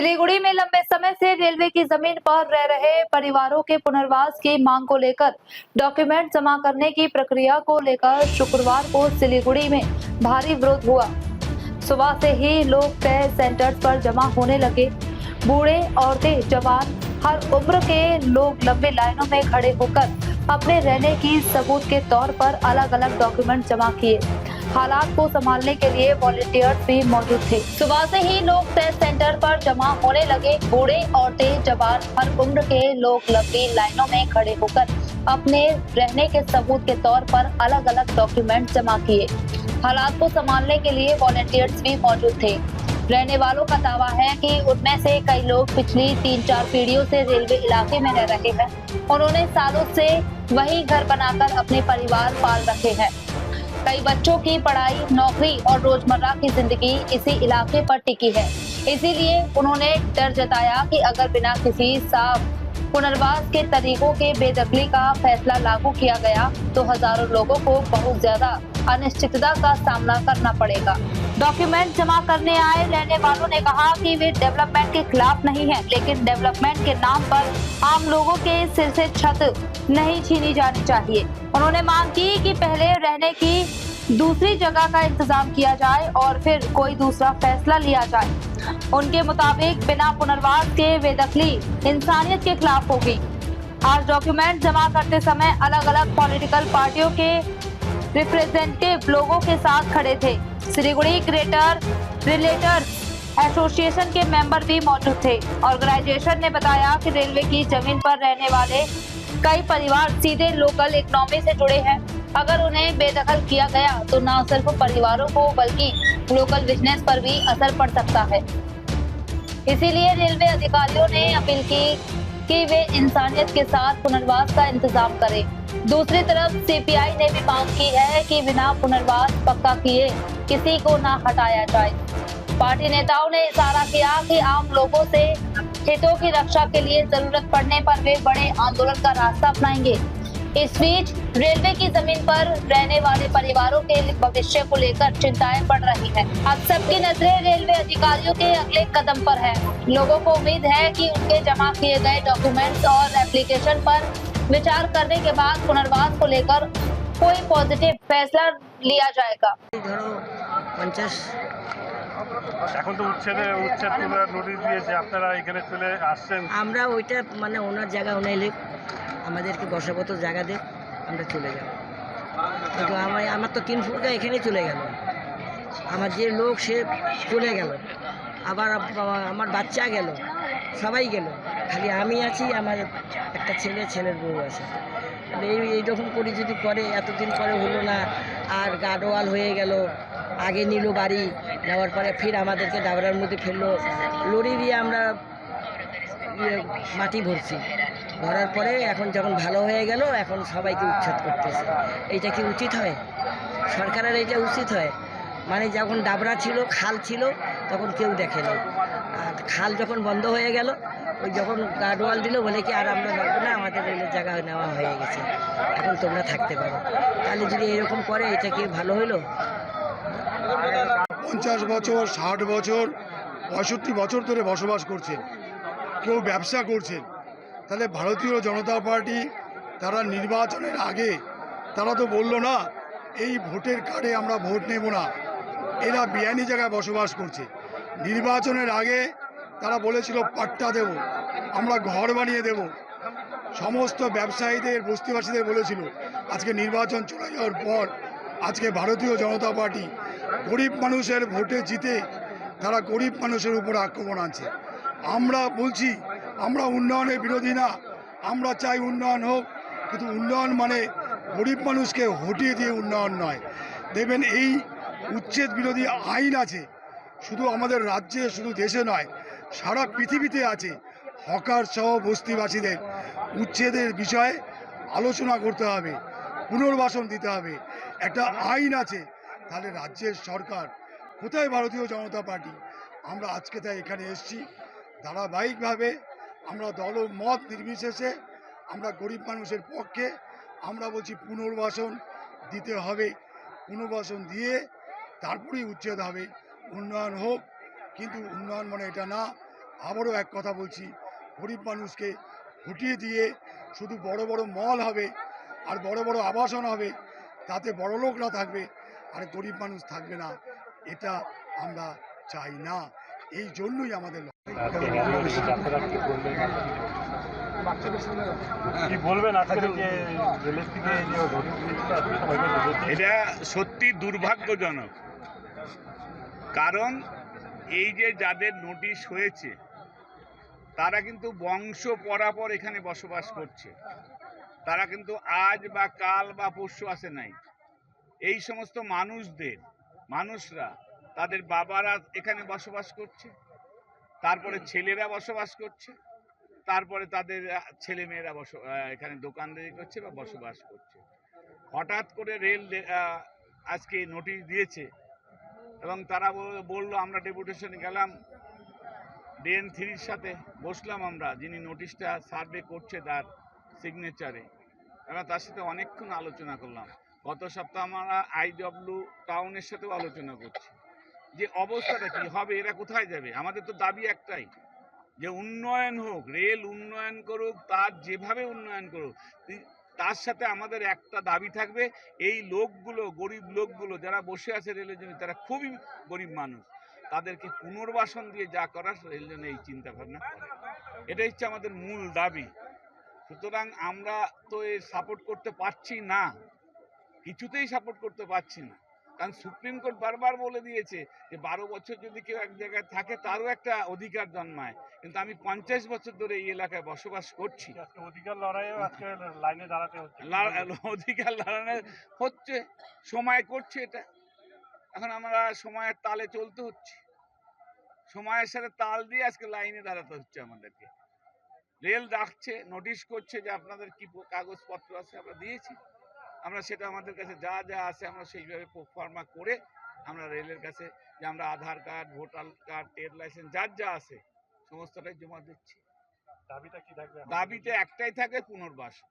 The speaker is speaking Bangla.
सिलीगुड़ी में लंबे समय से रेलवे की जमीन पर रह रहे परिवारों के पुनर्वास की मांग को लेकर डॉक्यूमेंट जमा करने की प्रक्रिया को लेकर शुक्रवार को सिलीगुड़ी में भारी विरोध हुआ। सुबह से ही लोग तय सेंटर्स पर जमा होने लगे। बूढ़े, औरतें, जवान, हर उम्र के लोग लंबी लाइनों में खड़े होकर अपने रहने की सबूत के तौर पर अलग अलग डॉक्यूमेंट जमा किए। हालात को संभालने के लिए वॉलंटियर्स भी मौजूद थे। सुबह से ही लोग तय सेंटर पर जमा होने लगे। बूढ़े, औरतें, जवान, हर उम्र के लोग लंबी लाइनों में खड़े होकर अपने रहने के सबूत के तौर पर अलग अलग डॉक्यूमेंट जमा किए। हालात को संभालने के लिए वॉलंटियर्स भी मौजूद थे। रहने वालों का दावा है कि उनमें से कई लोग पिछली 3-4 पीढ़ियों से रेलवे इलाके में रह रहे हैं। उन्होंने सालों से वही घर बनाकर अपने परिवार पाल रखे हैं। कई बच्चों की पढ़ाई, नौकरी और रोजमर्रा की जिंदगी इसी इलाके पर टिकी है। इसीलिए उन्होंने डर जताया कि अगर बिना किसी साफ पुनर्वास के तरीकों के बेदखली का फैसला लागू किया गया तो हजारों लोगों को बहुत ज्यादा अनिश्चितता का सामना करना पड़ेगा। डॉक्यूमेंट जमा करने आए रहने वालों ने कहा कि वे डेवलपमेंट के खिलाफ नहीं हैं, लेकिन डेवलपमेंट के नाम पर आम लोगों के सिर से छत नहीं छीनी जानी चाहिए। उन्होंने मांग की कि पहले रहने की दूसरी जगह का इंतजाम किया जाए और फिर कोई दूसरा फैसला लिया जाए। उनके मुताबिक बिना पुनर्वास के बेदखली इंसानियत के खिलाफ होगी। आज डॉक्यूमेंट जमा करते समय अलग अलग पॉलिटिकल पार्टियों के रिप्रेजेंटेटिव लोगों के साथ खड़े थे। सिलीगुड़ी ग्रेटर रिलेटर्स एसोसिएशन के मेंबर भी मौजूद थे। ऑर्गेनाइजेशन ने बताया कि रेलवे की जमीन पर रहने वाले कई परिवार सीधे लोकल इकोनॉमी से जुड़े हैं। अगर उन्हें बेदखल किया गया तो न सिर्फ परिवारों को बल्कि लोकल बिजनेस पर भी असर पड़ सकता है। इसीलिए रेलवे अधिकारियों ने अपील की कि वे इंसानियत के साथ पुनर्वास का इंतजाम करें। दूसरी तरफ सीपीआई ने भी मांग की है कि बिना पुनर्वास पक्का किए किसी को न हटाया जाए। पार्टी नेताओं ने इशारा किया कि आम लोगों से हितों की रक्षा के लिए जरूरत पड़ने पर वे बड़े आंदोलन का रास्ता अपनाएंगे। इस बीच रेलवे की जमीन पर रहने वाले परिवारों के भविष्य को लेकर चिंताएं बढ़ रही हैं। अब सबकी नजरें रेलवे अधिकारियों के अगले कदम पर है। लोगों को उम्मीद है कि उनके जमा किए गए डॉक्यूमेंट्स और एप्लीकेशन पर विचार करने के बाद पुनर्वास को लेकर कोई पॉजिटिव फैसला लिया जाएगा। এখন তো উচ্ছেদ তোলার নোটিশ দিয়েছে, আপনারা এখানে চলে আসছেন। আমরা ওইটা মানে ওনার জায়গা উনাইলে আমাদেরকে বসাবতো জায়গা দিয়ে আমরা চলে যাব। কিন্তু আমার তো 3 ফুটকা এখানেই চলে গেল। আমার যে লোক সে চলে গেল, আবার আমার বাচ্চা গেল, সবাই গেল, খালি আমি আছি, আমার একটা ছেলের বউ আছে। এইরকম করে যদি করে, এতদিন পরে হলো না, আর গাডোয়াল হয়ে গেল, আগে নিল বাড়ি, নেওয়ার পরে ফির আমাদেরকে ডাবরার মধ্যে ফেললো, লরি দিয়ে আমরা মাটি ভরছি, ভরার পরে এখন যখন ভালো হয়ে গেল এখন সবাইকে উচ্ছেদ করতেছে। এইটা কি উচিত হয়? সরকারের এইটা উচিত হয়? মানে যখন ডাবরা ছিল, খাল ছিল, তখন কেউ দেখেনি, আর খাল যখন বন্ধ হয়ে গেল, ওই যখন গার্ডওয়াল দিল, বলে কি আর আমরা রাখবো না, আমাদের রেলের জায়গা নেওয়া হয়ে গেছে, এখন তোমরা থাকতে পারো। তাহলে যদি এরকম করে এটা কি ভালো হইলো? 50 বছর, 60 বছর, 65 বছর ধরে বসবাস করছেন, কেউ ব্যবসা করছেন। তাহলে ভারতীয় জনতা পার্টি তারা নির্বাচনের আগে তারা তো বলল না এই ভোটের কার্ডে আমরা ভোট নেব না, এরা বেআইনি জায়গায় বসবাস করছে। নির্বাচনের আগে তারা বলেছিল পাট্টা দেব, আমরা ঘর বানিয়ে দেব, সমস্ত ব্যবসায়ীদের, বস্তিবাসীদের বলেছিল। আজকে নির্বাচন চলে যাওয়ার পর আজকে ভারতীয় জনতা পার্টি গরিব মানুষের ভোটে জিতে তারা গরিব মানুষের উপর আক্রমণ আনছে। আমরা বলছি আমরা উন্নয়নের বিরোধী না, আমরা চাই উন্নয়ন হোক, কিন্তু উন্নয়ন মানে গরিব মানুষকে হটিয়ে দিয়ে উন্নয়ন নয়। দেখবেন এই উচ্ছেদ বিরোধী আইন আছে, শুধু আমাদের রাজ্যে, শুধু দেশে নয়, সারা পৃথিবীতে আছে। হকার সহ বস্তিবাসীদের উচ্ছেদের বিষয়ে আলোচনা করতে হবে, পুনর্বাসন দিতে হবে, একটা আইন আছে। তাহলে রাজ্যের সরকার কোথায় ভারতীয় জনতা পার্টি? আমরা আজকে তাই এখানে এসেছি, ধারাবাহিকভাবে আমরা দল মত নির্বিশেষে আমরা গরিব মানুষের পক্ষে। আমরা বলছি পুনর্বাসন দিতে হবে, পুনর্বাসন দিয়ে তারপরেই উচ্ছেদ হবে, উন্নয়ন হোক। কিন্তু উন্নয়ন মানে এটা না আবারও এক কথা বলছি, গরিব মানুষকে হটিয়ে দিয়ে শুধু বড় বড় মল হবে আর বড় বড় আবাসন হবে, তাতে বড় লোকরা থাকবে আর গরিব মানুষ থাকবে না, এটা আমরা চাই না। এই জন্যই আমাদের কি বলবেন আজকে যে রেলের থেকে যে নোটিশ দিয়েছে আজকে সবাইকে দেখেছি। এটা সত্যি দুর্ভাগ্যজনক, কারণ এই যে যাদের নোটিশ হয়েছে তারা কিন্তু বংশ পরাপর এখানে বসবাস করছে, তারা কিন্তু আজ বা কাল বা পরশু আসে নাই। এই সমস্ত মানুষরা তাদের বাবারা এখানে বসবাস করছে, তারপরে ছেলেরা বসবাস করছে, তারপরে তাদের ছেলেমেয়েরা এখানে দোকানদারি করছে বা বসবাস করছে। হঠাৎ করে রেল আজকে নোটিশ দিয়েছে এবং তারা বললো, আমরা ডেপুটেশনে গেলাম, DN3-র সাথে বসলাম আমরা, যিনি নোটিশটা সার্ভে করছে তার সিগনেচারে, আমরা তার সাথে অনেকক্ষণ আলোচনা করলাম। গত সপ্তাহে আমরা IW টাউনের সাথেও আলোচনা করছি যে অবস্থাটা কি হবে, এরা কোথায় যাবে। আমাদের তো দাবি একটাই যে উন্নয়ন হোক, রেল উন্নয়ন করুক, তার যেভাবে উন্নয়ন করুক, তার সাথে আমাদের একটা দাবি থাকবে, এই লোকগুলো, গরিব লোকগুলো যারা বসে আছে রেলের জন্য, তারা খুবই গরিব মানুষ, তাদেরকে পুনর্বাসন দিয়ে যা করার রেল জন্য এই চিন্তা ভাবনা করে। এটাই হচ্ছে আমাদের মূল দাবি। সুতরাং আমরা তো এর সাপোর্ট করতে পারছি না, কিছুতেই সাপোর্ট করতে পারছি না, কারণ সুপ্রিম কোর্ট বারবার বলে দিয়েছে যে 12 বছর যদি কেউ এক জায়গায় থাকে তারও একটা অধিকার জন্মায়, কিন্তু আমি 50 বছর ধরে এই এলাকায় বসবাস করছি। আজকে অধিকার লড়াইও আজকে লাইনে দাঁড়াতে হচ্ছে। অধিকার লড়ানো হচ্ছে, সময় করছে এটা, এখন আমরা সময়ের তালে চলতে হচ্ছে, সময়ের সাথে তাল দিয়ে আজকে লাইনে দাঁড়াতে হচ্ছে আমাদেরকে। রেল ডাকছে, নোটিশ করছে যে আপনাদের কি কাগজপত্র আছে, আমরা দিয়েছি, আমরা সেটা আমাদের কাছে যা যা আছে আমরা সেইভাবে প্রোফার্মা করে আমরা রেলের কাছে যে আমরা Aadhaar card, voter card, trade licence যার যা আছে সমস্তটাই জমা দিচ্ছি। দাবিটা কি থাকবে? দাবিতে একটাই থাকে, পুনর্বাসন।